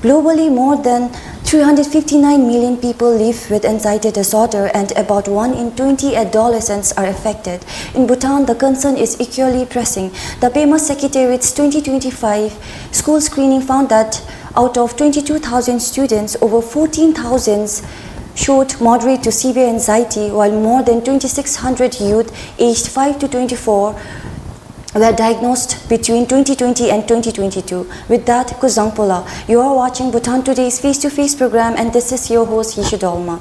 Globally, more than 359 million people live with anxiety disorder, and about 1 in 20 adolescents are affected. In Bhutan, the concern is equally pressing. The PEMA Secretariat's 2025 school screening found that out of 22,000 students, over 14,000 showed moderate to severe anxiety, while more than 2,600 youth aged 5 to 24 were diagnosed between 2020 and 2022. With that, 𝐂𝐤𝐴. You are watching Bhutan Today's face-to-face program, and this is your host, 𝐤𝐢𝐭𝐡.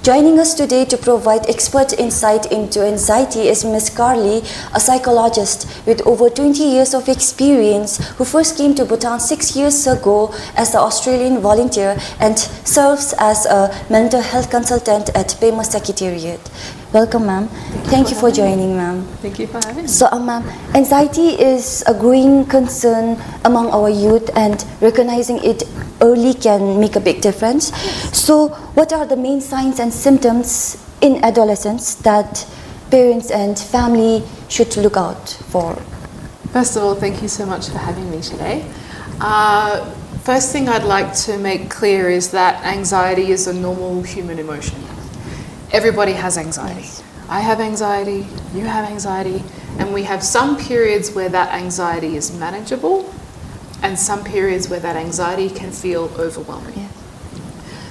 Joining us today to provide expert insight into anxiety is Ms. Carly, a psychologist with over 20 years of experience, who first came to Bhutan 6 years ago as an Australian volunteer and serves as a mental health consultant at PEMA Secretariat. Welcome, ma'am. Thank you for joining, ma'am. Thank you for having me. So, ma'am, anxiety is a growing concern among our youth, and recognizing it early can make a big difference. So, what are the main signs and symptoms in adolescents that parents and family should look out for? First of all, thank you so much for having me today. First thing I'd like to make clear is that anxiety is a normal human emotion. Everybody has anxiety. Yes. I have anxiety, you have anxiety, and we have some periods where that anxiety is manageable and some periods where that anxiety can feel overwhelming. Yeah.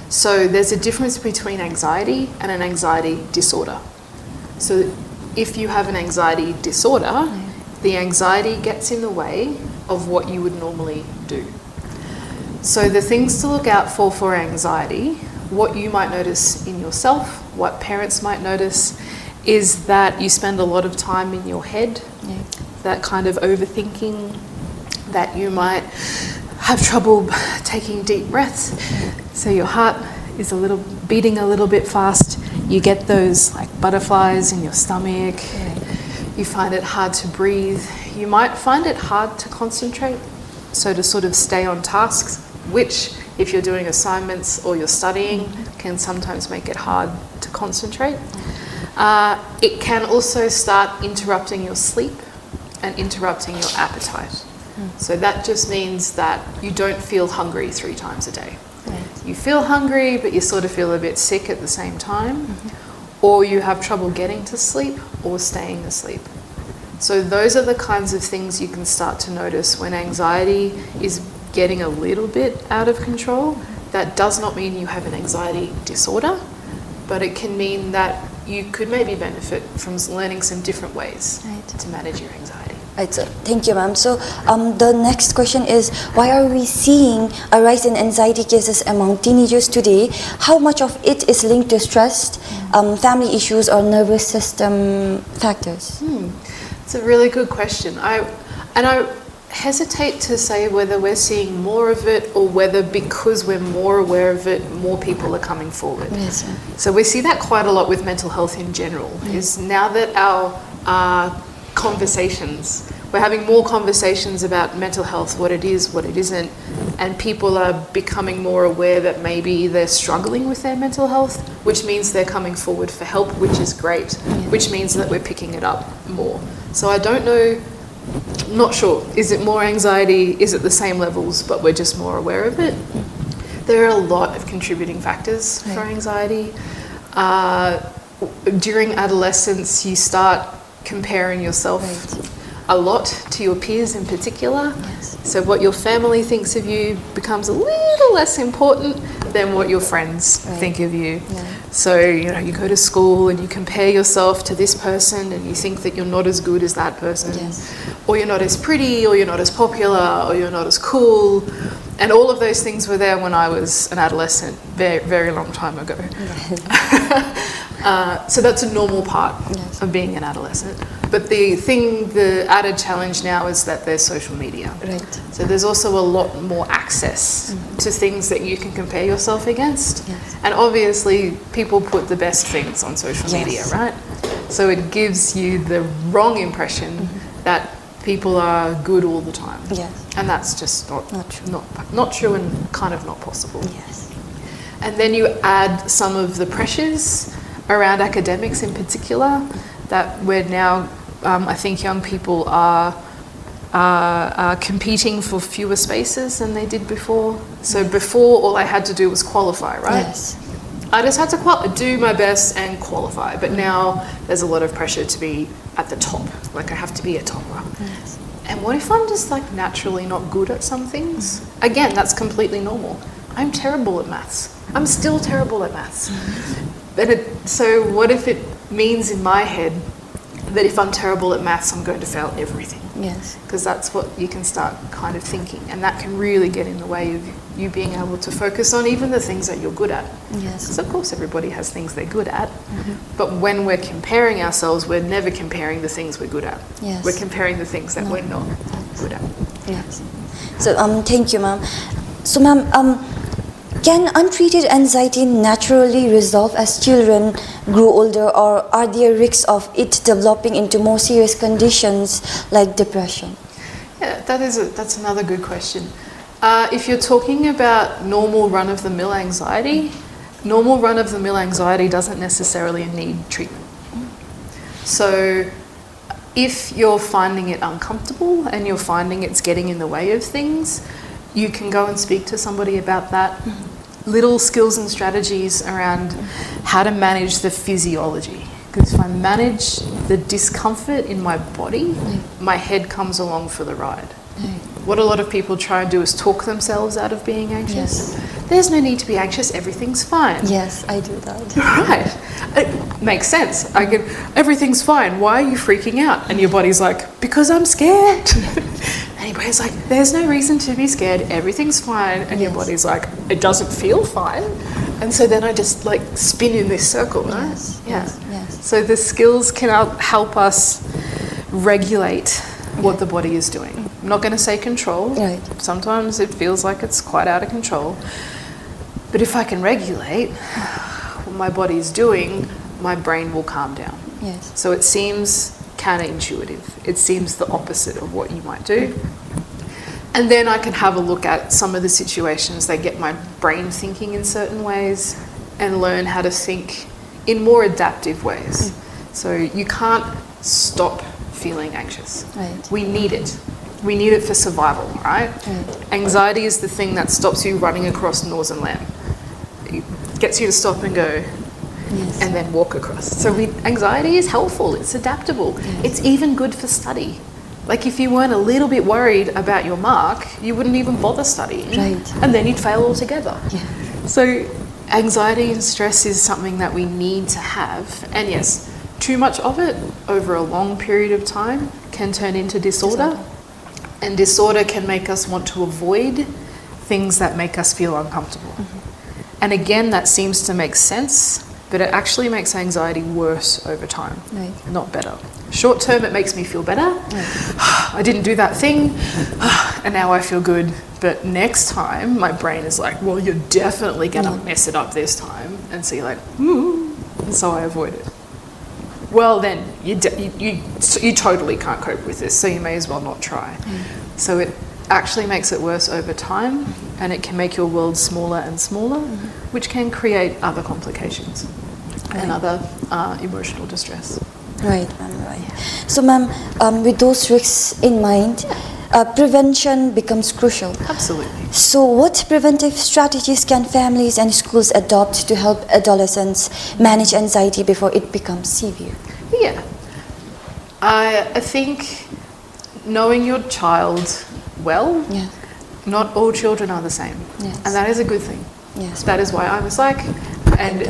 So there's a difference between anxiety and an anxiety disorder. So if you have an anxiety disorder, the anxiety gets in the way of what you would normally do. So the things to look out for anxiety, what you might notice in yourself, what parents might notice, is that you spend a lot of time in your head, that kind of overthinking, that you might have trouble taking deep breaths, so your heart is beating a little bit fast, you get those like butterflies in your stomach, you find it hard to breathe, you might find it hard to concentrate, so to sort of stay on tasks, which if you're doing assignments or you're studying can sometimes make it hard to concentrate. It can also start interrupting your sleep and interrupting your appetite. So that just means that you don't feel hungry 3 times a day. You feel hungry, but you sort of feel a bit sick at the same time, or you have trouble getting to sleep or staying asleep. So those are the kinds of things you can start to notice when anxiety is getting a little bit out of control. That does not mean you have an anxiety disorder, but it can mean that you could maybe benefit from learning some different ways to manage your anxiety. Right, so thank you, ma'am. So the next question is, why are we seeing a rise in anxiety cases among teenagers today? How much of it is linked to stress, family issues, or nervous system factors? It's a really good question. I hesitate to say whether we're seeing more of it or whether because we're more aware of it, more people are coming forward. Yes, so we see that quite a lot with mental health in general, is now that our conversations, we're having more conversations about mental health, what it is, what it isn't, and people are becoming more aware that maybe they're struggling with their mental health, which means they're coming forward for help, which is great, which means that we're picking it up more. So I don't know, not sure, is it more anxiety, is it the same levels, but we're just more aware of it? There are a lot of contributing factors for anxiety. During adolescence, you start comparing yourself a lot to your peers in particular. So what your family thinks of you becomes a little less important than what your friends think of you. So, you know, you go to school and you compare yourself to this person and you think that you're not as good as that person, or you're not as pretty, or you're not as popular, or you're not as cool. And all of those things were there when I was an adolescent, very, very long time ago. So that's a normal part of being an adolescent. But the added challenge now is that there's social media. So there's also a lot more access to things that you can compare yourself against. And obviously people put the best things on social media, right? So it gives you the wrong impression that people are good all the time. And that's just not true and kind of not possible. And then you add some of the pressures around academics in particular, that we're now, I think young people are are competing for fewer spaces than they did before. So before, all I had to do was qualify, right? Yes. I just had to do my best and qualify. But now there's a lot of pressure to be at the top. Like I have to be a topper. Yes. And what if I'm just like naturally not good at some things? Again, that's completely normal. I'm terrible at maths. I'm still terrible at maths. So what if it means in my head that if I'm terrible at maths, I'm going to fail everything? Yes. Because that's what you can start kind of thinking, and that can really get in the way of you being able to focus on even the things that you're good at. Yes. Because of course everybody has things they're good at, but when we're comparing ourselves, we're never comparing the things we're good at. Yes. We're comparing the things that we're not good at. Yes. So thank you, ma'am. So ma'am, can untreated anxiety naturally resolve as children grow older, or are there risks of it developing into more serious conditions like depression? Yeah, that's another good question. If you're talking about normal run-of-the-mill anxiety, normal run-of-the-mill anxiety doesn't necessarily need treatment. So if you're finding it uncomfortable and you're finding it's getting in the way of things, you can go and speak to somebody about that. Little skills and strategies around how to manage the physiology. Because if I manage the discomfort in my body, my head comes along for the ride. What a lot of people try and do is talk themselves out of being anxious. There's no need to be anxious, everything's fine. Yes, I do that. Right. It makes sense. Everything's fine. Why are you freaking out? And your body's like, because I'm scared. And your brain's like, there's no reason to be scared. Everything's fine. And your body's like, it doesn't feel fine. And so then I just like spin in this circle, right? Yes. Yeah. Yes. So the skills can help us regulate what the body is doing. I'm not going to say control. Right. Sometimes it feels like it's quite out of control. But if I can regulate what my body is doing, my brain will calm down. Yes. So it seems counterintuitive. It seems the opposite of what you might do. And then I can have a look at some of the situations that get my brain thinking in certain ways and learn how to think in more adaptive ways. So you can't stop feeling anxious. Right. We need it. We need it for survival, right? Anxiety is the thing that stops you running across Northern Land. It gets you to stop and go, and then walk across. So anxiety is helpful, it's adaptable. It's even good for study. Like if you weren't a little bit worried about your mark, you wouldn't even bother studying. Right. And then you'd fail altogether. Yeah. So anxiety and stress is something that we need to have. And yes, too much of it over a long period of time can turn into disorder. And disorder can make us want to avoid things that make us feel uncomfortable. And again, that seems to make sense, but it actually makes anxiety worse over time, not better. Short term, it makes me feel better. I didn't do that thing, and now I feel good. But next time, my brain is like, well, you're definitely going to mess it up this time. And so you're like, and so I avoid it. Well, then you totally can't cope with this, so you may as well not try. So it actually makes it worse over time, and it can make your world smaller and smaller, which can create other complications and other emotional distress. Right, ma'am, right. So, ma'am, with those risks in mind, prevention becomes crucial. Absolutely. So what preventive strategies can families and schools adopt to help adolescents manage anxiety before it becomes severe? Yeah. I think knowing your child well, not all children are the same. And that is a good thing. That is why I'm a psych. And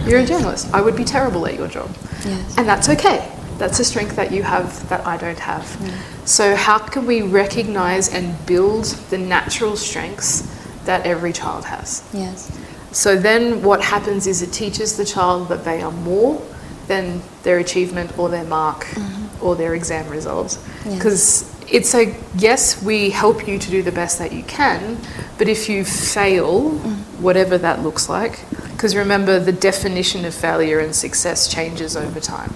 you're a journalist. I would be terrible at your job. And that's okay. That's a strength that you have that I don't have. So how can we recognize and build the natural strengths that every child has? So then what happens is it teaches the child that they are more than their achievement or their mark or their exam results. Because it's yes, we help you to do the best that you can, but if you fail, whatever that looks like, because remember the definition of failure and success changes over time.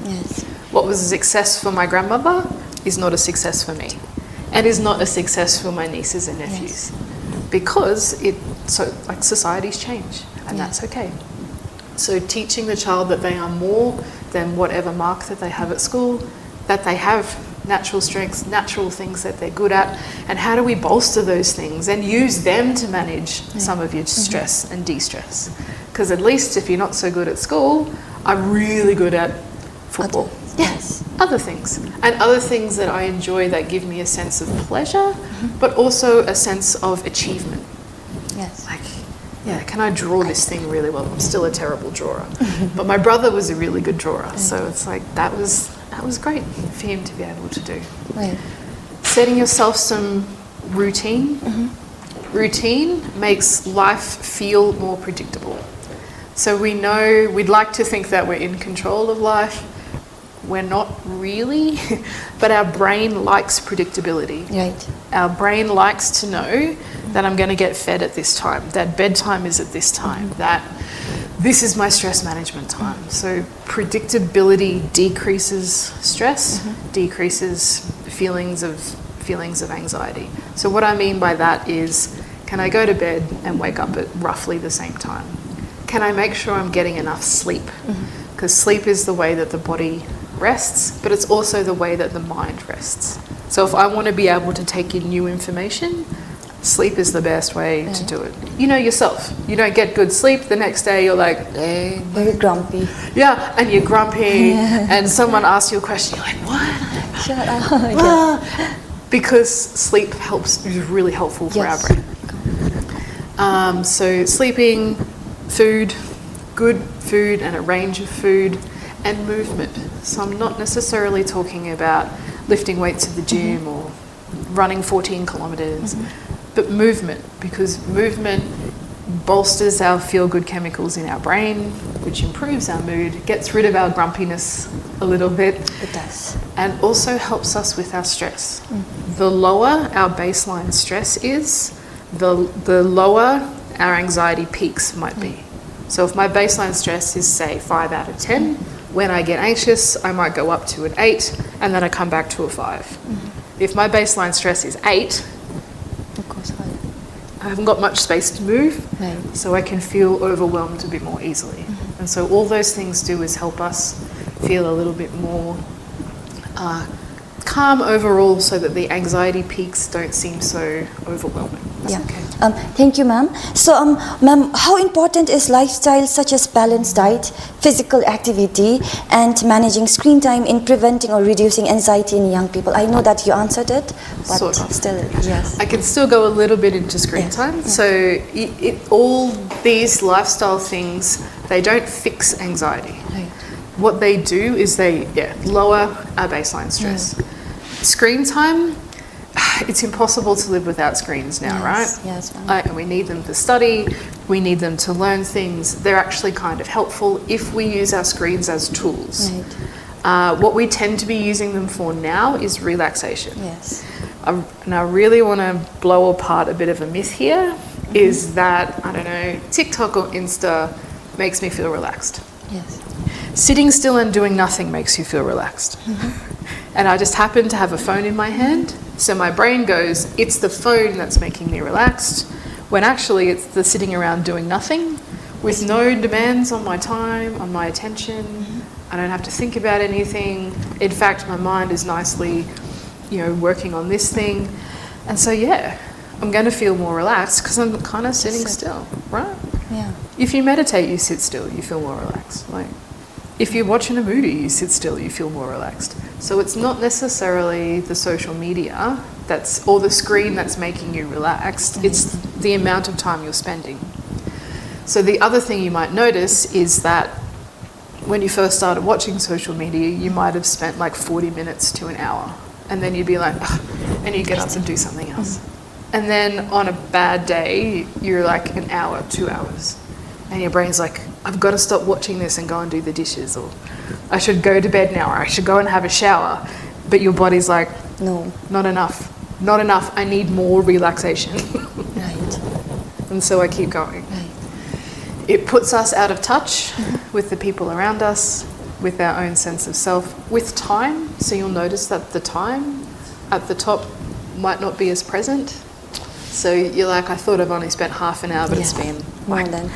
What was a success for my grandmother is not a success for me, and is not a success for my nieces and nephews, because societies change, and that's okay. So teaching the child that they are more than whatever mark that they have at school, that they have natural strengths, natural things that they're good at, and how do we bolster those things and use them to manage some of your stress and de-stress? Because at least if you're not so good at school, I'm really good at football. Yes. Other things. And other things that I enjoy that give me a sense of pleasure, but also a sense of achievement. Yes. Like, yeah, can I draw this thing really well? I'm still a terrible drawer. But my brother was a really good drawer. So it's like, that was great for him to be able to do. Right. Setting yourself some routine. Routine makes life feel more predictable. So we know, we'd like to think that we're in control of life. We're not really, but our brain likes predictability. Right. Our brain likes to know that I'm going to get fed at this time, that bedtime is at this time, that this is my stress management time. So predictability decreases stress, decreases feelings of anxiety. So what I mean by that is, can I go to bed and wake up at roughly the same time? Can I make sure I'm getting enough sleep? Because sleep is the way that the body rests, but it's also the way that the mind rests. So if I want to be able to take in new information, sleep is the best way to do it. You know yourself. You don't get good sleep, the next day you're like, Very grumpy. yeah, and you're grumpy, and someone asks you a question, you're like, what? Shut up. Because sleep is really helpful for our brain. So sleeping, food, good food and a range of food, and movement. So I'm not necessarily talking about lifting weights at the gym or running 14 kilometres, but movement, because movement bolsters our feel-good chemicals in our brain, which improves our mood, gets rid of our grumpiness a little bit. It does. And also helps us with our stress. The lower our baseline stress is, the lower our anxiety peaks might be. So if my baseline stress is, say, 5 out of 10, when I get anxious, I might go up to an 8, and then I come back to a 5. If my baseline stress is 8, Of course, I haven't got much space to move, so I can feel overwhelmed a bit more easily. And so all those things do is help us feel a little bit more calm overall, so that the anxiety peaks don't seem so overwhelming. Yeah. Thank you, ma'am. So, ma'am, how important is lifestyle such as balanced diet, physical activity, and managing screen time in preventing or reducing anxiety in young people? I know that you answered it, but Sort of. still, yes. I can still go a little bit into screen time. So all these lifestyle things, they don't fix anxiety. Right. What they do is they lower our baseline stress. Screen time, it's impossible to live without screens now, right? Yes. And we need them to study, we need them to learn things. They're actually kind of helpful if we use our screens as tools. Right. What we tend to be using them for now is relaxation. Yes. And I really want to blow apart a bit of a myth here, is that, I don't know, TikTok or Insta makes me feel relaxed. Yes. Sitting still and doing nothing makes you feel relaxed. And I just happen to have a phone in my hand, so my brain goes, it's the phone that's making me relaxed, when actually it's the sitting around doing nothing with no demands on my time, on my attention. I don't have to think about anything. In fact, my mind is nicely, working on this thing. And so, I'm going to feel more relaxed because I'm kind of sitting still, right? Yeah. If you meditate, you sit still, you feel more relaxed. Like, if you're watching a movie, you sit still, you feel more relaxed. So it's not necessarily the social media or the screen that's making you relaxed. It's the amount of time you're spending. So the other thing you might notice is that when you first started watching social media, you might have spent like 40 minutes to an hour. And then you'd be like, and you get up and do something else. And then on a bad day, you're like an hour, 2 hours. And your brain's like, I've got to stop watching this and go and do the dishes, or I should go to bed now, or I should go and have a shower. But your body's like, No. not enough, I need more relaxation. Right. And so I keep going. Right. It puts us out of touch with the people around us, with our own sense of self, with time. So you'll notice that the time at the top might not be as present. So you're like, I thought I've only spent half an hour, but it's been more than.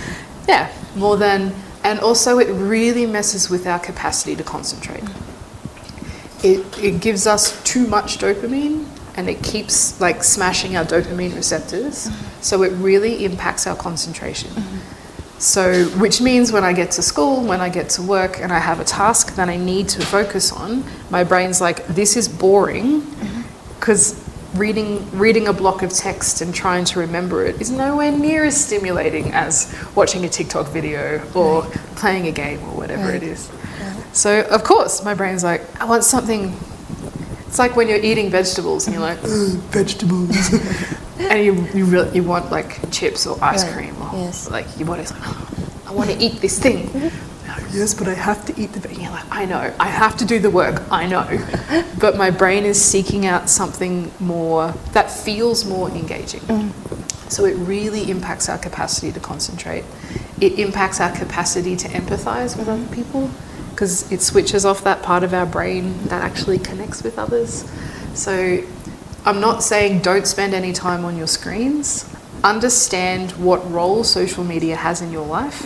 Yeah, more than. And also it really messes with our capacity to concentrate. it gives us too much dopamine, and it keeps like smashing our dopamine receptors. So it really impacts our concentration. So, which means when I get to school, when I get to work, and I have a task that I need to focus on, my brain's like, this is boring, because reading a block of text and trying to remember it is nowhere near as stimulating as watching a TikTok video or playing a game or whatever it is. So, of course, my brain's like, I want something. It's like when you're eating vegetables and you're like, vegetables. And you want like chips or ice cream or like your body's like, I want to eat this thing. Yes, but I have to eat the thing. You're like, I know, I have to do the work, I know. But my brain is seeking out something more that feels more engaging. So it really impacts our capacity to concentrate. It impacts our capacity to empathize with other people, because it switches off that part of our brain that actually connects with others. So I'm not saying don't spend any time on your screens. Understand what role social media has in your life,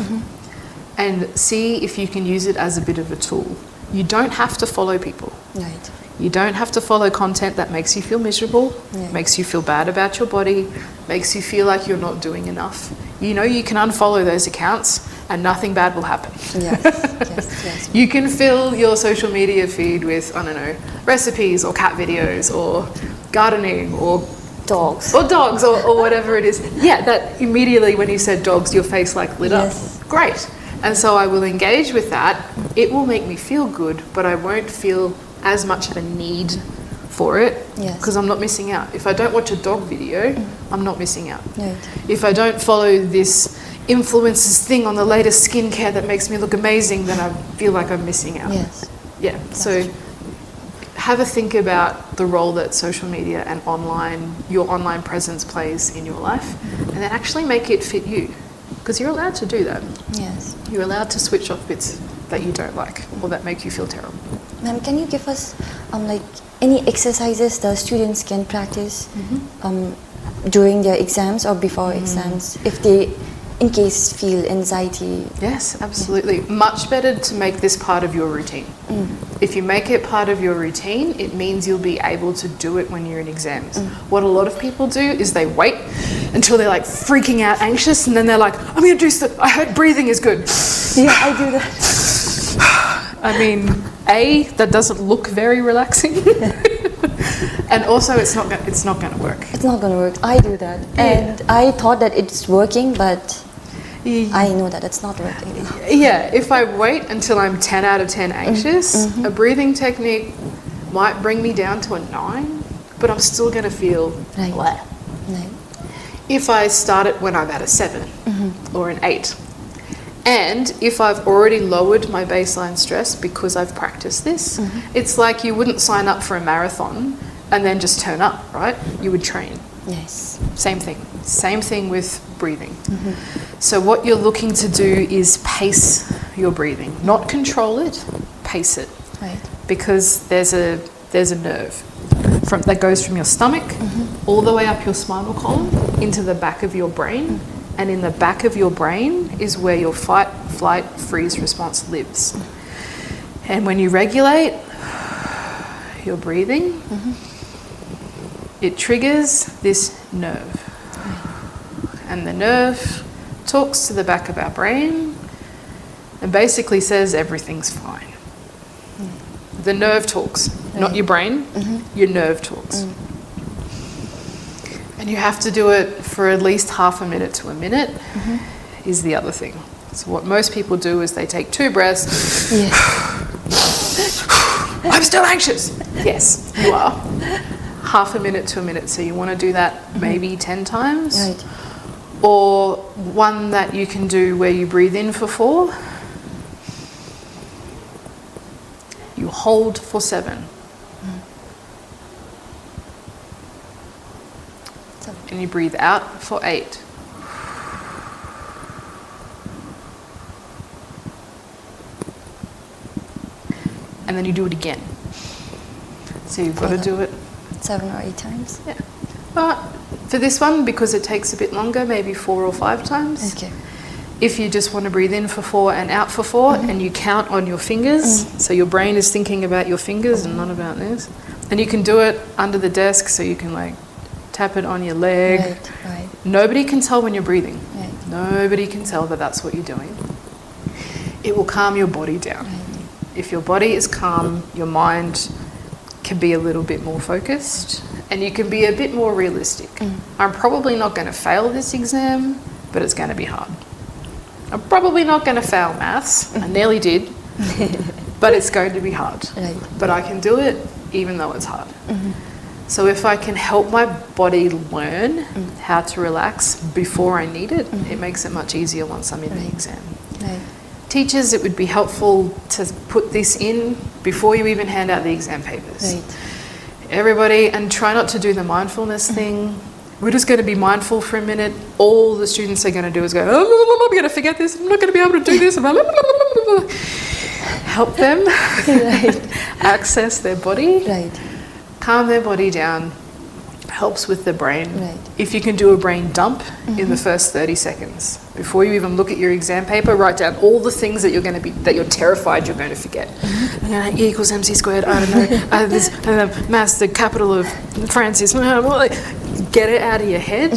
and see if you can use it as a bit of a tool. You don't have to follow people. Right. You don't have to follow content that makes you feel miserable, makes you feel bad about your body, makes you feel like you're not doing enough. You know, you can unfollow those accounts and nothing bad will happen. Yes. You can fill your social media feed with, I don't know, recipes or cat videos or gardening or Dogs. Or whatever it is. Yeah, that immediately when you said dogs, your face like lit up. Great. And so I will engage with that. It will make me feel good, but I won't feel as much of a need for it, because I'm not missing out. If I don't watch a dog video, I'm not missing out. If I don't follow this influencer's thing on the latest skincare that makes me look amazing, then I feel like I'm missing out. Yeah, so have a think about the role that social media and your online presence plays in your life, and then actually make it fit you, because you're allowed to do that. You're allowed to switch off bits that you don't like or that make you feel terrible. Ma'am, can you give us like any exercises the students can practice during their exams or before exams if they in case feel anxiety? Yes, absolutely. Much better to make this part of your routine. If you make it part of your routine, it means you'll be able to do it when you're in exams. What a lot of people do is they wait until they're like freaking out anxious, and then they're like, I'm going to do stuff. I heard breathing is good. Yeah, I do that. I mean, that doesn't look very relaxing. And also it's not going to work. It's not going to work. I do that. And I thought that it's working, but I know that it's not working. Yeah, if I wait until I'm 10 out of 10 anxious, a breathing technique might bring me down to a 9, but I'm still going to feel blah. If I start it when I'm at a 7 or an 8, and if I've already lowered my baseline stress because I've practiced this, it's like you wouldn't sign up for a marathon and then just turn up, right? You would train. Yes. Same thing. Same thing with breathing. So what you're looking to do is pace your breathing, not control it, pace it. Right. Because there's a nerve that goes from your stomach all the way up your spinal column into the back of your brain. And in the back of your brain is where your fight, flight, freeze response lives. And when you regulate your breathing, it triggers this nerve. And the nerve talks to the back of our brain and basically says everything's fine. The nerve talks, not your brain, your nerve talks. And you have to do it for at least half a minute to a minute is the other thing. So what most people do is they take 2 breaths. I'm still anxious. Yes, you are. Half a minute to a minute. So you want to do that maybe 10 times. Right. Or one that you can do where you breathe in for 4. You hold for 7. And you breathe out for 8. And then you do it again. So you've got to do it 7 or 8 times. Yeah. But for this one, because it takes a bit longer, maybe 4 or 5 times. Okay. If you just want to breathe in for 4 and out for 4, and you count on your fingers, so your brain is thinking about your fingers and not about this. And you can do it under the desk, so you can like tap it on your leg. Right, right. Nobody can tell when you're breathing. Right. Nobody can tell that that's what you're doing. It will calm your body down. Right. If your body is calm, your mind can be a little bit more focused, and you can be a bit more realistic. I'm probably not going to fail this exam, but it's going to be hard. I'm probably not going to fail maths. I nearly did, but it's going to be hard. Right. But I can do it even though it's hard. So if I can help my body learn how to relax before I need it, it makes it much easier once I'm in the exam. Right. Teachers, it would be helpful to put this in before you even hand out the exam papers. Right. Everybody, and try not to do the mindfulness thing. We're just going to be mindful for a minute. All the students are going to do is go, oh, I'm going to forget this. I'm not going to be able to do this. Help them access their body, calm their body down, helps with the brain. Right. If you can do a brain dump in the first 30 seconds, before you even look at your exam paper, write down all the things that you're terrified you're going to forget. E equals MC squared, I don't know, this, maths, the capital of France is, get it out of your head.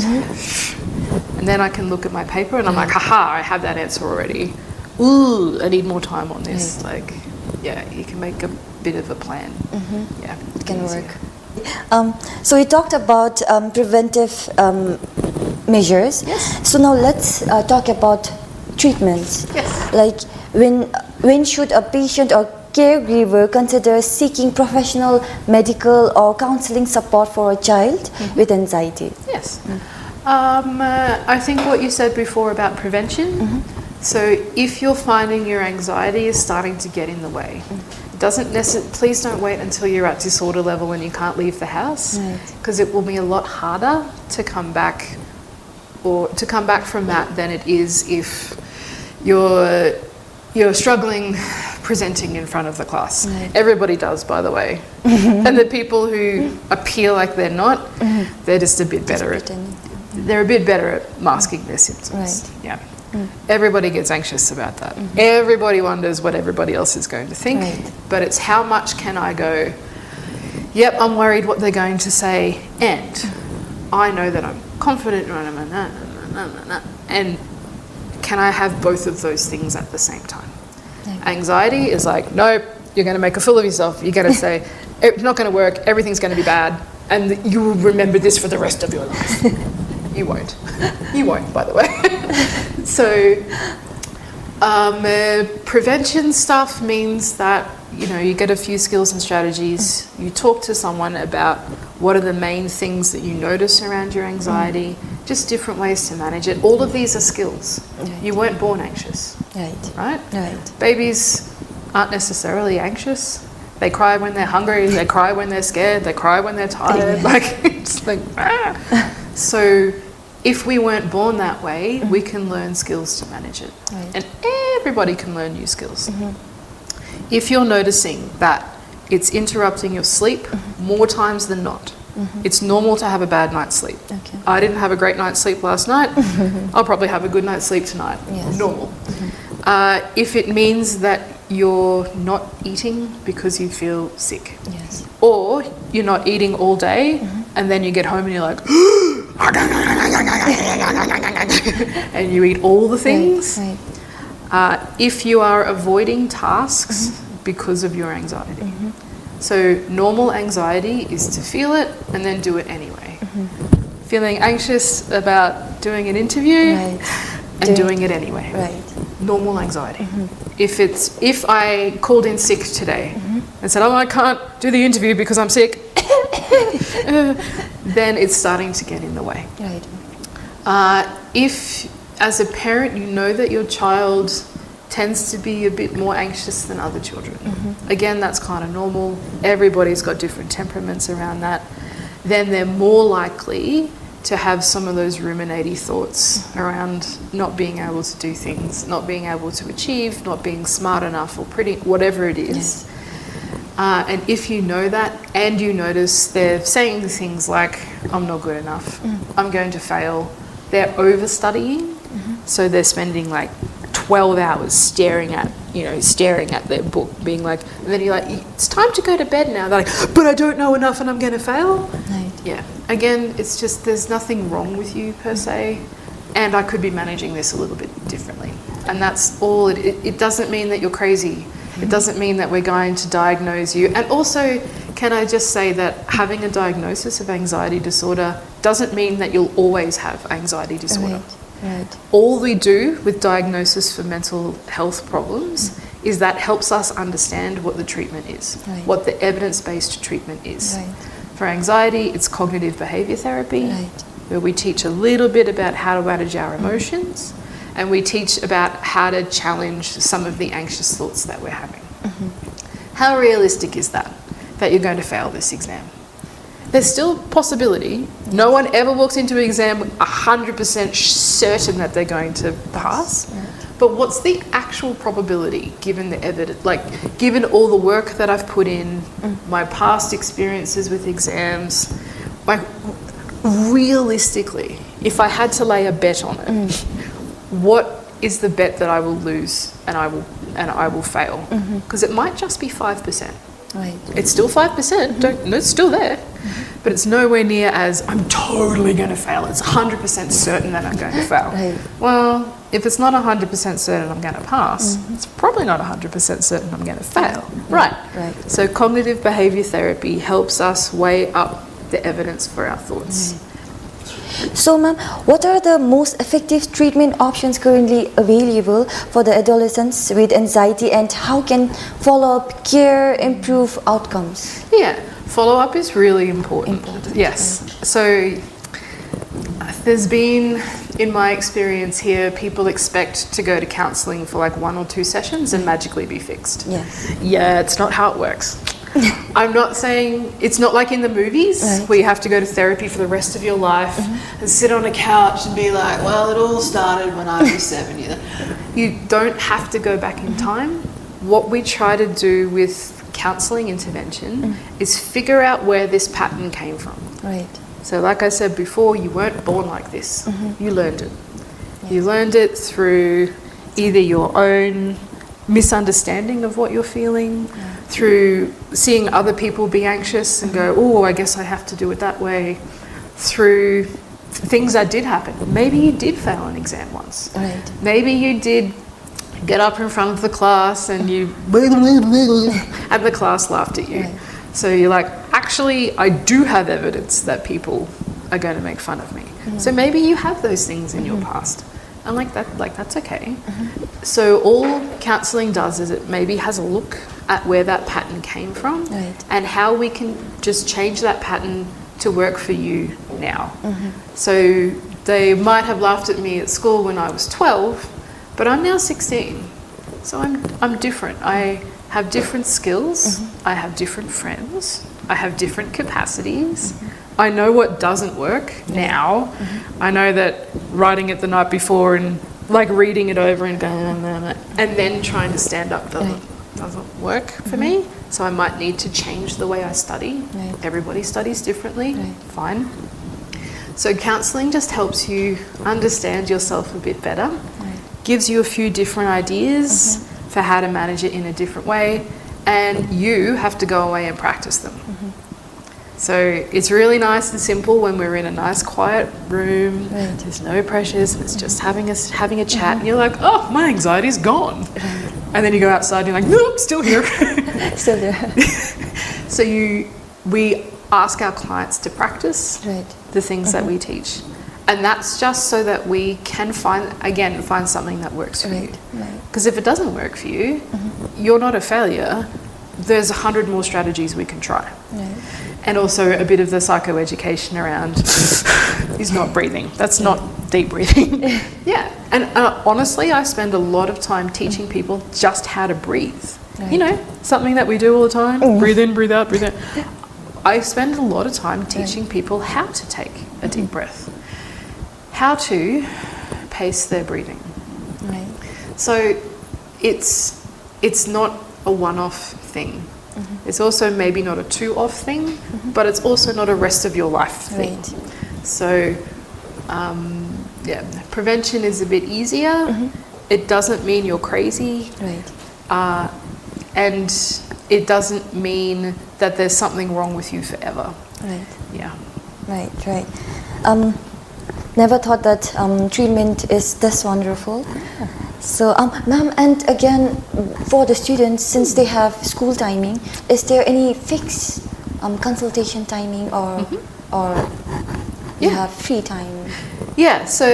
And then I can look at my paper and I'm like, haha, I have that answer already. Ooh, I need more time on this. Like, yeah, you can make a bit of a plan. Yeah, It can work. So we talked about preventive measures. Yes. So now let's talk about treatments. Yes. Like when should a patient or caregiver consider seeking professional medical or counseling support for a child with anxiety? Yes. I think what you said before about prevention. So if you're finding your anxiety is starting to get in the way, please don't wait until you're at disorder level and you can't leave the house, because it will be a lot harder to come back from that than it is if you're struggling presenting in front of the class. Everybody does, by the way. And the people who appear like they're not, they're just a bit better at they're a bit better at masking their symptoms. Yeah. Everybody gets anxious about that. Everybody wonders what everybody else is going to think. But it's how much can I go, yep, I'm worried what they're going to say, and I know that I'm confident, and can I have both of those things at the same time? Anxiety is like, nope, you're going to make a fool of yourself. You're going to say, it's not going to work, everything's going to be bad, and you will remember this for the rest of your life. You won't. You won't, by the way. So prevention stuff means that, you get a few skills and strategies. You talk to someone about what are the main things that you notice around your anxiety, just different ways to manage it. All of these are skills. You weren't born anxious. Right? Babies aren't necessarily anxious. They cry when they're hungry, they cry when they're scared, they cry when they're tired. It's like, ah. So if we weren't born that way, we can learn skills to manage it. And everybody can learn new skills. If you're noticing that it's interrupting your sleep more times than not, it's normal to have a bad night's sleep. I didn't have a great night's sleep last night. I'll probably have a good night's sleep tonight. Normal. If it means that you're not eating because you feel sick, or you're not eating all day, and then you get home and you're like, and you eat all the things. If you are avoiding tasks because of your anxiety. So normal anxiety is to feel it and then do it anyway. Feeling anxious about doing an interview and doing it anyway. Normal anxiety. If I called in sick today and said, oh, I can't do the interview because I'm sick, then it's starting to get in the way. If, as a parent, you know that your child tends to be a bit more anxious than other children, again, that's kind of normal. Everybody's got different temperaments around that. Then they're more likely to have some of those ruminating thoughts around not being able to do things, not being able to achieve, not being smart enough or pretty, whatever it is. And if you know that and you notice they're saying things like, I'm not good enough, I'm going to fail, they're overstudying, So they're spending like 12 hours staring at their book, being like, and then you're like, it's time to go to bed now. They're like, but I don't know enough and I'm going to fail. Right. Yeah. Again, it's just, there's nothing wrong with you per se, and I could be managing this a little bit differently. And that's all. It doesn't mean that you're crazy. It doesn't mean that we're going to diagnose you. And also, can I just say that having a diagnosis of anxiety disorder doesn't mean that you'll always have anxiety disorder. Right. All we do with diagnosis for mental health problems is that helps us understand what the treatment is, Right. what the evidence-based treatment is. Right. For anxiety, it's cognitive behaviour therapy, Right. where we teach a little bit about how to manage our emotions, and we teach about how to challenge some of the anxious thoughts that we're having. How realistic is that you're going to fail this exam? There's still possibility. No one ever walks into an exam 100% certain that they're going to pass. Right. But what's the actual probability, given the evidence, like given all the work that I've put in, my past experiences with exams, like realistically, if I had to lay a bet on it, what is the bet that I will lose and I will fail? Because it might just be 5%. Right. It's still 5%. It's still there, but it's nowhere near as I'm totally going to fail. It's 100% certain that I'm going to fail. Right. Well, if it's not 100% certain I'm going to pass, it's probably not 100% certain I'm going to fail. Right. Right. So cognitive behaviour therapy helps us weigh up the evidence for our thoughts. So, ma'am, what are the most effective treatment options currently available for the adolescents with anxiety, and how can follow-up care improve outcomes? Yeah, follow-up is really important. Yes. So there's been, in my experience here, people expect to go to counselling for like 1 or 2 sessions and magically be fixed. Yes. Yeah, it's not how it works. I'm not saying, it's not like in the movies where you have to go to therapy for the rest of your life and sit on a couch and be like, well, it all started when I was 7 years. You don't have to go back in time. What we try to do with counselling intervention is figure out where this pattern came from. Right. So like I said before, you weren't born like this. You learned it. You learned it through either your own misunderstanding of what you're feeling, through seeing other people be anxious and go, oh, I guess I have to do it that way, through things that did happen. Maybe you did fail an exam once. Right. Maybe you did get up in front of the class and you and the class laughed at you. Right. So you're like, actually, I do have evidence that people are going to make fun of me. So maybe you have those things in your past. And that's okay. So all counselling does is it maybe has a look at where that pattern came from, and how we can just change that pattern to work for you now. So they might have laughed at me at school when I was 12, but I'm now 16. So I'm different. I have different skills. I have different friends. I have different capacities. I know what doesn't work now. I know that writing it the night before and like reading it over and going and then trying to stand up doesn't work for me. So I might need to change the way I study. Everybody studies differently. Fine. So counselling just helps you understand yourself a bit better, gives you a few different ideas for how to manage it in a different way, and you have to go away and practice them. So it's really nice and simple when we're in a nice quiet room, there's no pressures, and it's just having a chat, and you're like, oh, my anxiety's gone. And then you go outside and you're like, nope, still here. Still there. So we ask our clients to practice the things that we teach. And that's just so that we can find something that works for you. Because if it doesn't work for you, you're not a failure. There's 100 more strategies we can try. And also a bit of the psychoeducation around is not breathing. That's not deep breathing. And honestly, I spend a lot of time teaching people just how to breathe. You know, something that we do all the time. Breathe in, breathe out, breathe in. I spend a lot of time teaching people how to take a deep breath, how to pace their breathing. So it's not a one-off thing. It's also maybe not a two-off thing, but it's also not a rest of your life thing. So Yeah, prevention is a bit easier. It doesn't mean you're crazy. Right. And it doesn't mean that there's something wrong with you forever. Right. Yeah. Right. Never thought that treatment is this wonderful. So, ma'am, and again, for the students, since they have school timing, is there any fixed consultation timing or you have free time? Yeah, so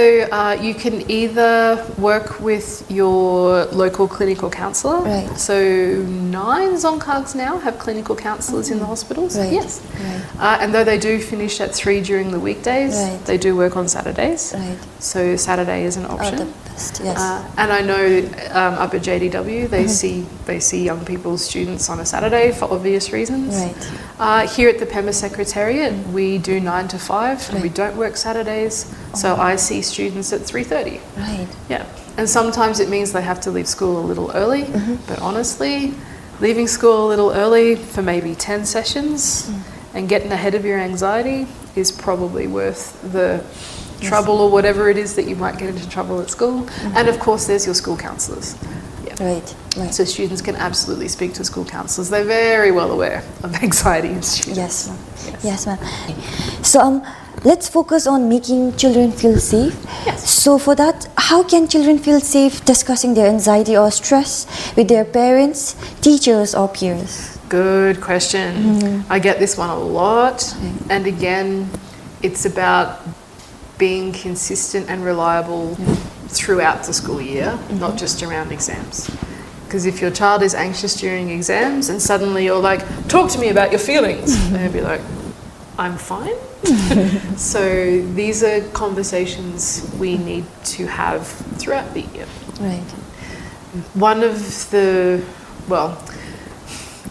you can either work with your local clinical counsellor. Right. So 9 𝐂𝐚𝐜𝐿s now have clinical counsellors in the hospitals. Right. Yes. Right. And though they do finish at 3 during the weekdays, Right. they do work on Saturdays. Right. So Saturday is an option. Oh, the best, yes. And I know up at JDW they see young people, students on a Saturday for obvious reasons. Right. Here at the PEMA Secretariat we do 9 to 5 and we don't work Saturdays. So I see students at 3:30. Right. Yeah. And sometimes it means they have to leave school a little early, but honestly, leaving school a little early for maybe 10 sessions and getting ahead of your anxiety is probably worth the trouble or whatever it is that you might get into trouble at school. And of course there's your school counsellors. Yeah. Right. So students can absolutely speak to school counsellors. They're very well aware of anxiety in students. Yes, ma'am. So let's focus on making children feel safe. Yes. So for that, how can children feel safe discussing their anxiety or stress with their parents, teachers or peers? Good question. I get this one a lot. And again, it's about being consistent and reliable throughout the school year, not just around exams. Because if your child is anxious during exams and suddenly you're like, talk to me about your feelings, they'll be like, I'm fine. So these are conversations we need to have throughout the year. Right. One of the, well,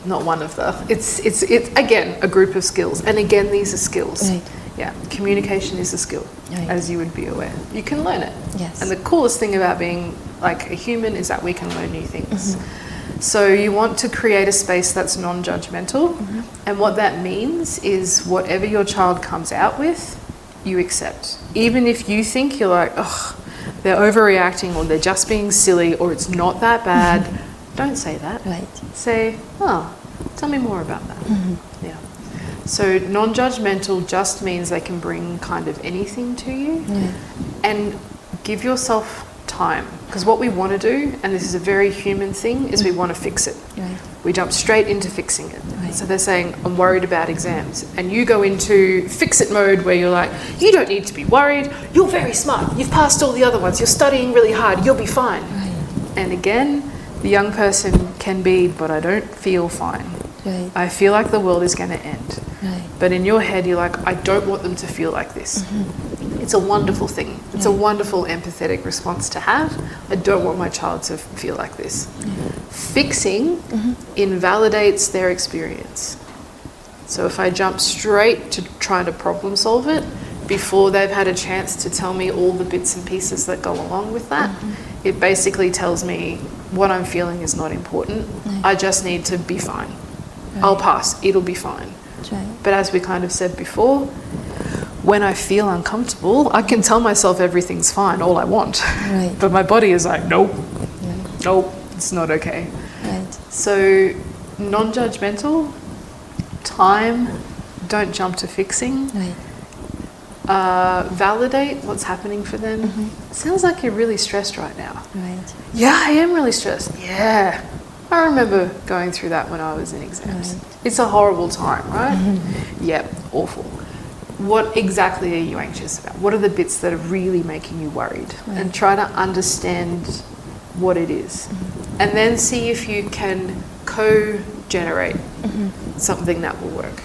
not one of the, it's again a group of skills, and again these are skills. Right. Yeah, communication is a skill, as you would be aware. You can learn it. Yes. And the coolest thing about being like a human is that we can learn new things. So you want to create a space that's non-judgmental, and what that means is whatever your child comes out with, you accept. Even if you think you're like, oh, they're overreacting or they're just being silly or it's not that bad, don't say that. Right. Say, oh, tell me more about that. Yeah. So non-judgmental just means they can bring kind of anything to you, and give yourself time, because what we want to do, and this is a very human thing, is we want to fix it. Right. We jump straight into fixing it. So they're saying, I'm worried about exams, and you go into fix it mode where you're like, you don't need to be worried, you're very smart, you've passed all the other ones, you're studying really hard, you'll be fine. And again, the young person can be, but I don't feel fine. Right. I feel like the world is going to end. Right. But in your head, you're like, I don't want them to feel like this. It's a wonderful thing. It's a wonderful empathetic response to have. I don't want my child to feel like this. Fixing invalidates their experience. So if I jump straight to trying to problem solve it before they've had a chance to tell me all the bits and pieces that go along with that, it basically tells me what I'm feeling is not important. I just need to be fine. I'll pass. It'll be fine. Right. But as we kind of said before, when I feel uncomfortable, I can tell myself everything's fine, all I want. Right. But my body is like, nope, nope, it's not okay. Right. So non-judgmental, time, don't jump to fixing. Right. Validate what's happening for them. Sounds like you're really stressed right now. Right. Yeah, I am really stressed. Yeah. I remember going through that when I was in exams. It's a horrible time, right? Yep, awful. What exactly are you anxious about? What are the bits that are really making you worried? And try to understand what it is. And then see if you can co-generate something that will work.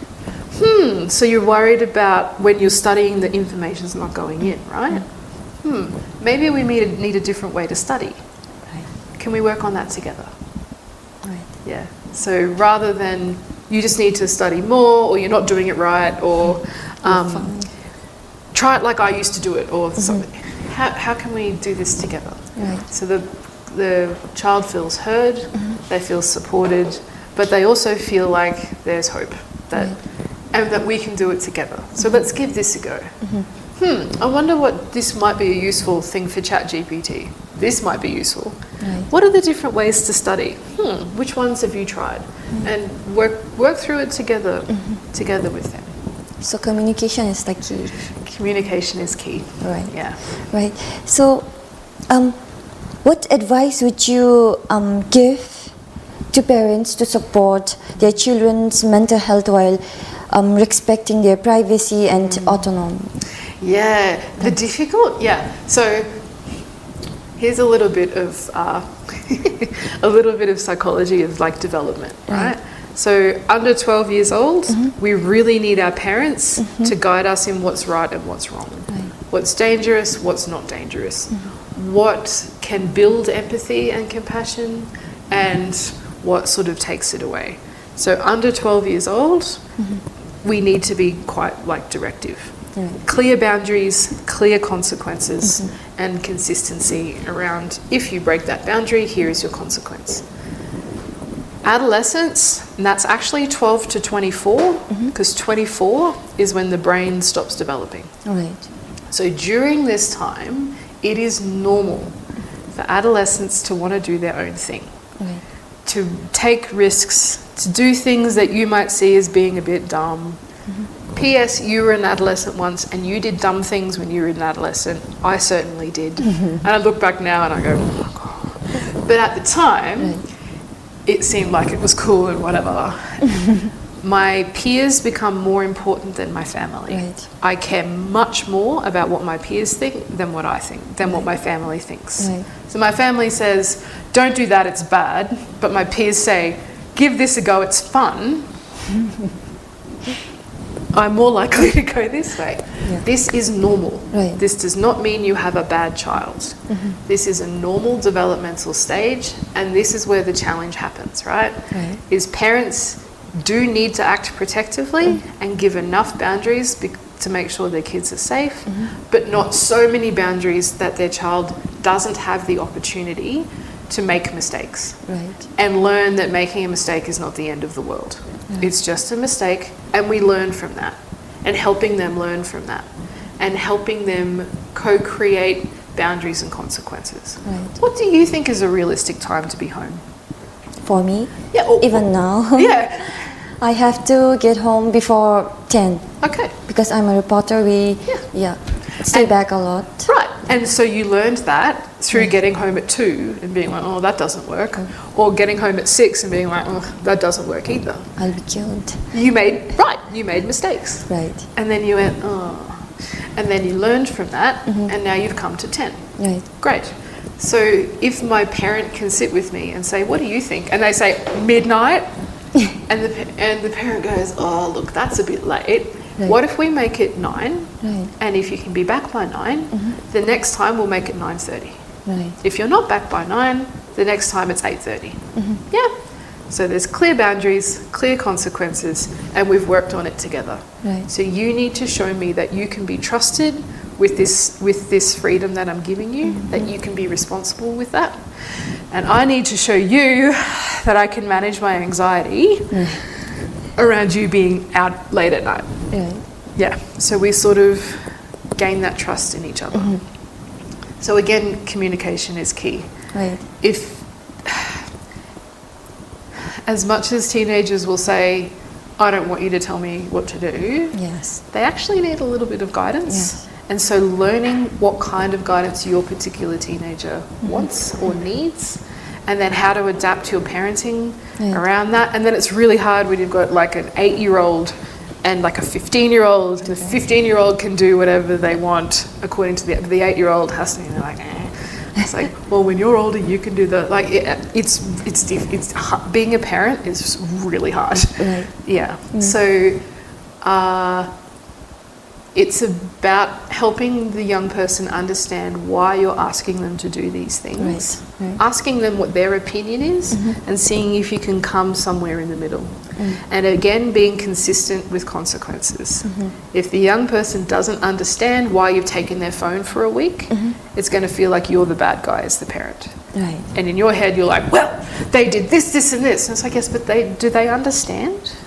So you're worried about when you're studying the information's not going in, right? Maybe we need a different way to study. Can we work on that together? Yeah. So rather than you just need to study more, or you're not doing it right, or try it like I used to do it, or something. How can we do this together? Right. So the child feels heard, they feel supported, but they also feel like there's hope that and that we can do it together. So let's give this a go. I wonder what this might be a useful thing for ChatGPT. This might be useful. Right. What are the different ways to study? Which ones have you tried? And work through it together with them. So communication is the key. Communication is key. Right. Yeah. Right. So, what advice would you give to parents to support their children's mental health while respecting their privacy and autonomy? Yeah, So here's a little bit of psychology of like development, right? So under 12 years old, we really need our parents to guide us in what's right and what's wrong, what's dangerous, what's not dangerous, what can build empathy and compassion, and what sort of takes it away. So under 12 years old, we need to be quite like directive. Clear boundaries, clear consequences, and consistency around if you break that boundary, here is your consequence. Adolescence, and that's actually 12 to 24, because 24 is when the brain stops developing. Right. So during this time, it is normal for adolescents to want to do their own thing, to take risks, to do things that you might see as being a bit dumb. P.S. You were an adolescent once and you did dumb things when you were an adolescent. I certainly did. And I look back now and I go, oh God. But at the time, it seemed like it was cool and whatever. My peers become more important than my family. Right. I care much more about what my peers think than what I think, than what my family thinks. Right. So my family says, don't do that, it's bad. But my peers say, give this a go, it's fun. I'm more likely to go this way. This is normal. Right. This does not mean you have a bad child. This is a normal developmental stage, and this is where the challenge happens, right? Is parents do need to act protectively and give enough boundaries to make sure their kids are safe, but not so many boundaries that their child doesn't have the opportunity to make mistakes and learn that making a mistake is not the end of the world. It's just a mistake, and we learn from that, and helping them learn from that, and helping them co-create boundaries and consequences. What do you think is a realistic time to be home? For me, Yeah. even now, I have to get home before 10. Okay. Because I'm a reporter, we stay back a lot. Right. And so you learned that through getting home at 2 and being like, oh, that doesn't work. Or getting home at 6 and being like, oh, that doesn't work either. I'll be killed. You made mistakes. Right. And then you went, oh. And then you learned from that, and now you've come to 10. Right. Great. So if my parent can sit with me and say, what do you think? And they say, midnight. and the parent goes, oh, look, that's a bit late. What if we make it 9? And if you can be back by 9, the next time we'll make it 9:30. If you're not back by 9, the next time it's 8:30. Yeah. So there's clear boundaries, clear consequences, and we've worked on it together. So you need to show me that you can be trusted with this freedom that I'm giving you, that you can be responsible with that. And I need to show you that I can manage my anxiety around you being out late at night. Yeah. So we sort of gain that trust in each other. So again, communication is key. If, as much as teenagers will say, I don't want you to tell me what to do, they actually need a little bit of guidance. And so learning what kind of guidance your particular teenager wants or needs, and then how to adapt your parenting around that. And then it's really hard when you've got like an 8-year-old and like a 15-year-old. The 15-year-old can do whatever they want according to the 8-year-old has to be like, It's like, well, when you're older, you can do the like. It's being a parent is really hard. Yeah. So. It's about helping the young person understand why you're asking them to do these things, asking them what their opinion is, and seeing if you can come somewhere in the middle. And again, being consistent with consequences. If the young person doesn't understand why you've taken their phone for a week, it's going to feel like you're the bad guy as the parent. And in your head, you're like, well, they did this, this, and this. And it's like, yes, but do they understand?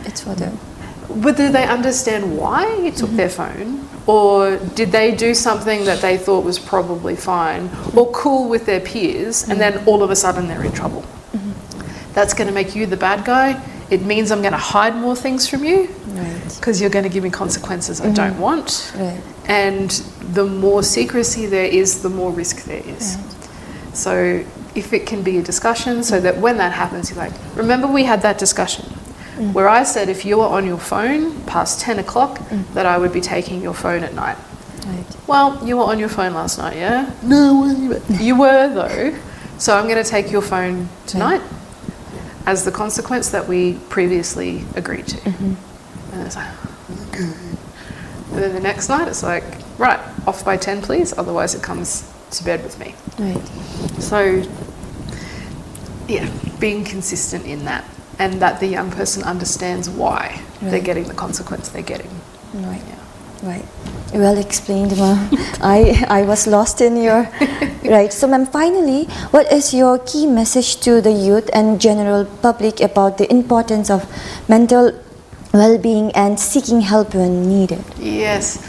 It's for them. But did they understand why you took their phone? Or did they do something that they thought was probably fine or cool with their peers, and then all of a sudden they're in trouble? That's going to make you the bad guy. It means I'm going to hide more things from you because you're going to give me consequences I don't want. And the more secrecy there is, the more risk there is. So if it can be a discussion so that when that happens, you're like, remember we had that discussion where I said if you were on your phone past 10 o'clock that I would be taking your phone at night. Well, you were on your phone last night, yeah? No, you were though. So I'm going to take your phone tonight as the consequence that we previously agreed to. And it's like, okay. And then the next night it's like, right, off by 10 please, otherwise it comes to bed with me. So, yeah, being consistent in that, and that the young person understands why they're getting the consequence they're getting. Right. Well explained, ma'am. I was lost in your... Right. So, ma'am, finally, what is your key message to the youth and general public about the importance of mental well-being and seeking help when needed? Yes.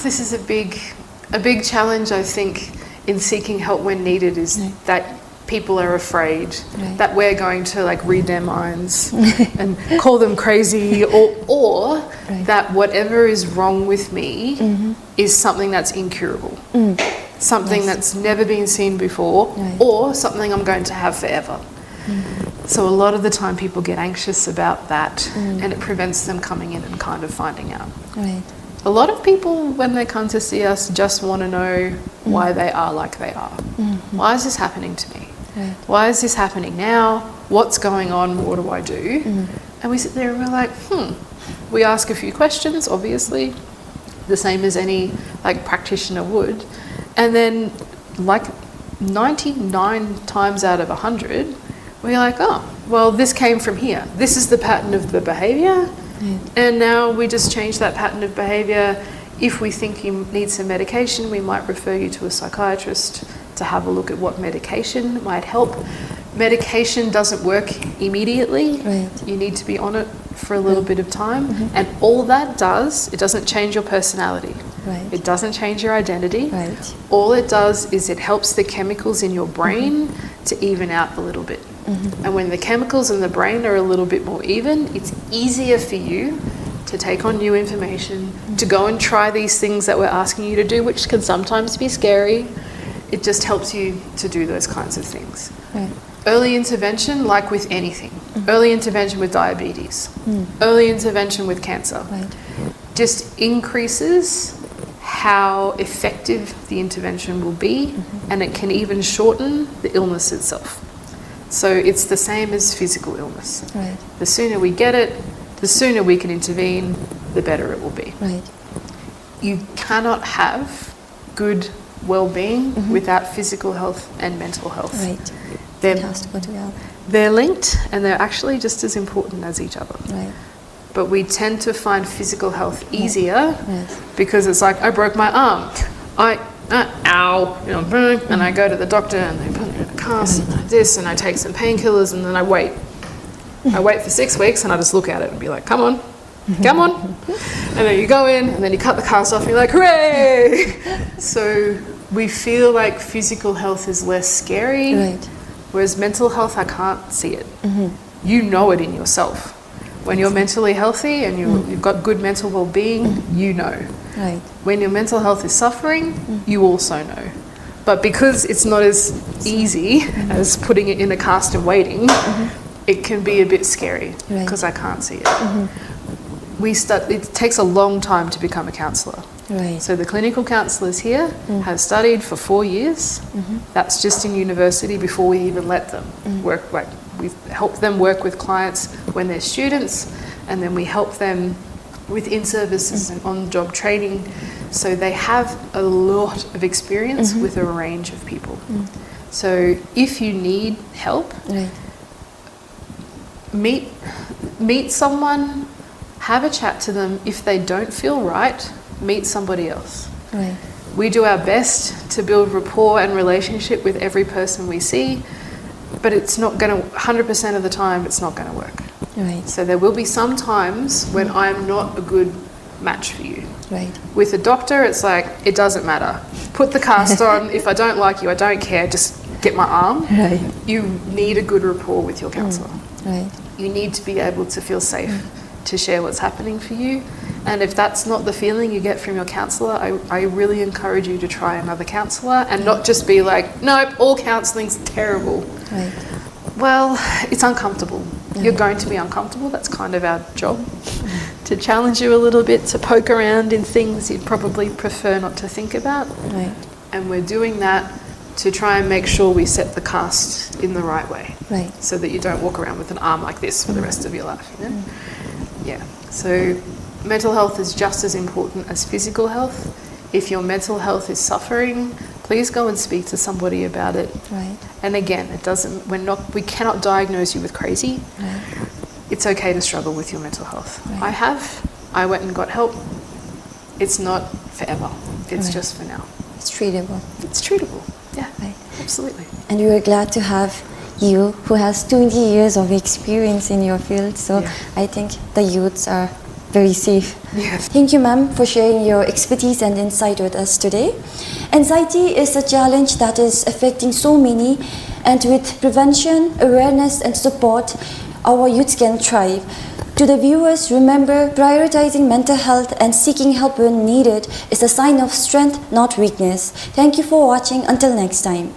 This is a big challenge, I think, in seeking help when needed is that people are afraid that we're going to like read their minds and call them crazy, or that whatever is wrong with me is something that's incurable, something that's never been seen before, or something I'm going to have forever. So a lot of the time people get anxious about that, and it prevents them coming in and kind of finding out. A lot of people, when they come to see us, just want to know why they are like they are. Why is this happening to me? Why is this happening now? What's going on? What do I do? And we sit there and we're like, We ask a few questions, obviously, the same as any like practitioner would. And then like 99 times out of 100, we're like, oh, well, this came from here. This is the pattern of the behaviour. And now we just change that pattern of behaviour. If we think you need some medication, we might refer you to a psychiatrist to have a look at what medication might help. Medication doesn't work immediately. You need to be on it for a little bit of time. And all that does, it doesn't change your personality. It doesn't change your identity. All it does is it helps the chemicals in your brain to even out a little bit. And when the chemicals in the brain are a little bit more even, it's easier for you to take on new information, to go and try these things that we're asking you to do, which can sometimes be scary. It just helps you to do those kinds of things. Early intervention, like with anything. Early intervention with diabetes. Early intervention with cancer. Just increases how effective the intervention will be, and it can even shorten the illness itself. So it's the same as physical illness. The sooner we get it, the sooner we can intervene, the better it will be. You cannot have good well-being without physical health and mental health. They're linked, and they're actually just as important as each other. But we tend to find physical health easier because it's like, I broke my arm. Ow, and I go to the doctor and they put me in a cast and this, and I take some painkillers, and then I wait. I wait for 6 weeks and I just look at it and be like, come on. And then you go in and then you cut the cast off and you're like, hooray! So we feel like physical health is less scary, whereas mental health, I can't see it. You know it in yourself. When you're mentally healthy and you've got good mental well-being, you know. When your mental health is suffering, you also know. But because it's not as easy as putting it in a cast and waiting, it can be a bit scary because I can't see it. It takes a long time to become a counsellor. So the clinical counsellors here have studied for 4 years. That's just in university before we even let them work. We help them work with clients when they're students, and then we help them with in-services and on-job training. So they have a lot of experience with a range of people. So if you need help, meet someone, have a chat to them. If they don't feel right, meet somebody else. We do our best to build rapport and relationship with every person we see, but it's not going to, 100% of the time, it's not going to work. Right. So there will be some times when I'm not a good match for you. Right. With a doctor, it's like, it doesn't matter. Put the cast on. If I don't like you, I don't care. Just get my arm. Right. You need a good rapport with your counsellor. Right. You need to be able to feel safe to share what's happening for you. And if that's not the feeling you get from your counsellor, I really encourage you to try another counsellor and not just be like, nope, all counselling's terrible. Right. Well, it's uncomfortable. You're going to be uncomfortable. That's kind of our job. To challenge you a little bit, to poke around in things you'd probably prefer not to think about. Right. And we're doing that to try and make sure we set the cast in the right way. Right. So that you don't walk around with an arm like this for the rest of your life. You know? Yeah. So mental health is just as important as physical health. If your mental health is suffering, please go and speak to somebody about it. Right. And again, we cannot diagnose you with crazy. Right. It's okay to struggle with your mental health. Right. I went and got help. It's not forever. It's Right. just for now. It's treatable. It's treatable. Yeah, Right. absolutely. And we were glad to have you, who has 20 years of experience in your field. So Yeah. I think the youths are very safe. Yes. Thank you, ma'am, for sharing your expertise and insight with us today. Anxiety is a challenge that is affecting so many, and with prevention, awareness, and support, our youths can thrive. To the viewers, remember, prioritizing mental health and seeking help when needed is a sign of strength, not weakness. Thank you for watching. Until next time.